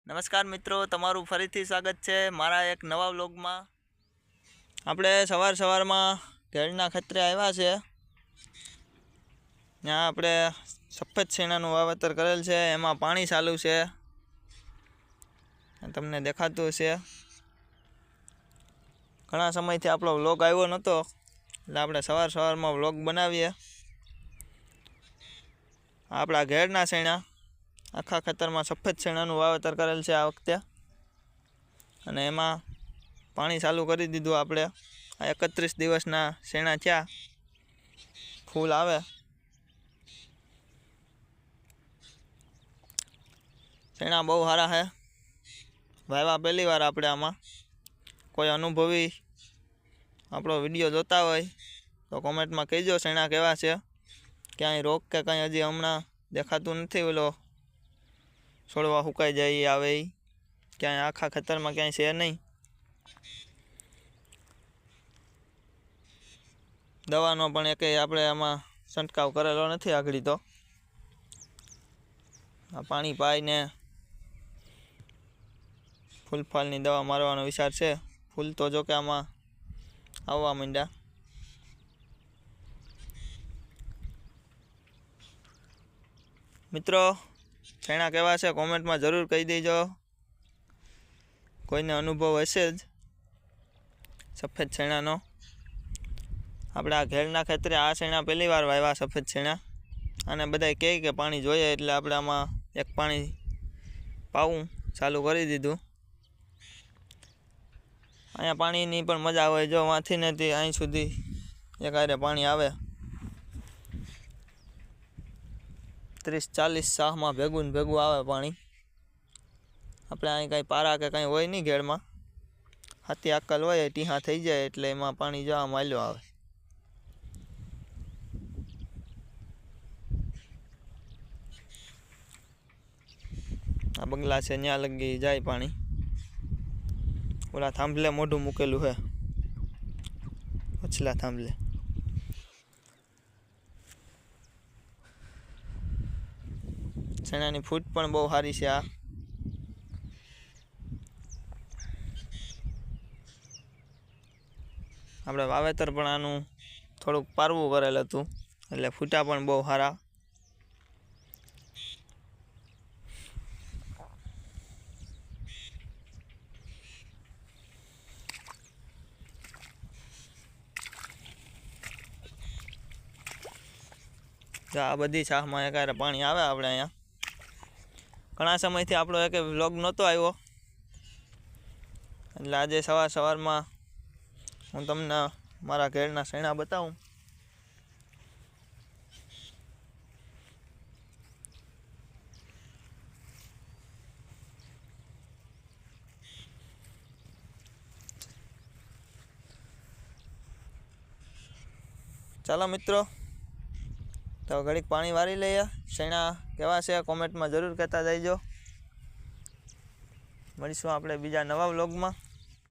નમસ્કાર મિત્રો, તમારું ફરીથી સ્વાગત છે મારા એક નવા વ્લોગમાં। આપણે સવારમાં ઘેડના ખેતરે આવ્યા છે। ત્યાં આપણે સફેદ શેણાનું વાવેતર કરેલ છે, એમાં પાણી ચાલુ છે, તમને દેખાતું હશે। ઘણા સમયથી આપણો વ્લોગ આવ્યો નહોતો, એટલે આપણે સવારમાં વ્લોગ બનાવીએ। આપણા ઘેડના શેણા આખા ખેતરમાં સફેદ શેણાનું વાવેતર કરેલ છે આ વખતે, અને એમાં પાણી ચાલુ કરી દીધું આપણે। આ 31 દિવસના શેણા થયા, ફૂલ આવે। શેણા બહુ સારા છે, વાવ્યા પહેલી વાર આપણે આમાં। કોઈ અનુભવી આપણો વિડીયો જોતા હોય તો કોમેન્ટમાં કહેજો શેણા કેવા છે, ક્યાંય રોગ કે કંઈ હજી હમણાં દેખાતું નથી। ઓલો છોડવા સુકાઈ જાય આવે એ ક્યાંય આખા ખેતરમાં ક્યાંય છે નહીં। દવાનો પણ એક આપણે આમાં છંટકાવ કરેલો નથી આગળ। તો આ પાણી પાઈને ફૂલફાલની દવા મારવાનો વિચાર છે। ફૂલ તો જો કે આમાં આવવા માંડ્યા। મિત્રો, શેણા કેવા છે કોમેન્ટમાં જરૂર કહી દેજો। કોઈને અનુભવ હશે જ સફેદ શેણાનો। આપણે આ ઘેડના ખેતરે આ શેણા પહેલી વાર વાવ્યા સફેદ શેણા, અને બધા કહે કે પાણી જોઈએ, એટલે આપણે આમાં એક પાણી પાવું ચાલુ કરી દીધું। અહીંયા પાણીની પણ મજા આવે, જો વાંથી ને તે અહીં સુધી એક હારે પાણી આવે। 30-40 સાહમાં ભેગું આવે પાણી। આપણે અહીં કાંઈ પારા કે કંઈ હોય નહીં ઘેડમાં, હાથી આકલ હોય ટીહા થઈ જાય એટલે એમાં પાણી જવા માંડ્યો આવે। આ બંગલા છે ત્યાં લગી જાય પાણી। ઓલા થાંભલે મોઢું મૂકેલું છે, પછલા થાંભલે। શેણાની ફૂટ પણ બહુ સારી છે। આ આપણે વાવેતર પણ આનું થોડુંક પારવું કરેલ હતું, એટલે ફૂટા પણ બહુ સારા। આ બધી છાહમાં એક હારે પાણી આવે આપણે અહીંયા। ઘણા સમયથી આપણો એક વ્લોગ નહોતો આવ્યો, એટલે આજે સવારમાં હું તમને મારા ઘેડના શેણા બતાવું। ચાલો મિત્રો, તો ઘડીક પાણી વારી લઈએ। શેણા કેવા છે કોમેન્ટમાં જરૂર કહેતા જઈજો। મળીશું આપણે બીજા નવા વ્લોગમાં।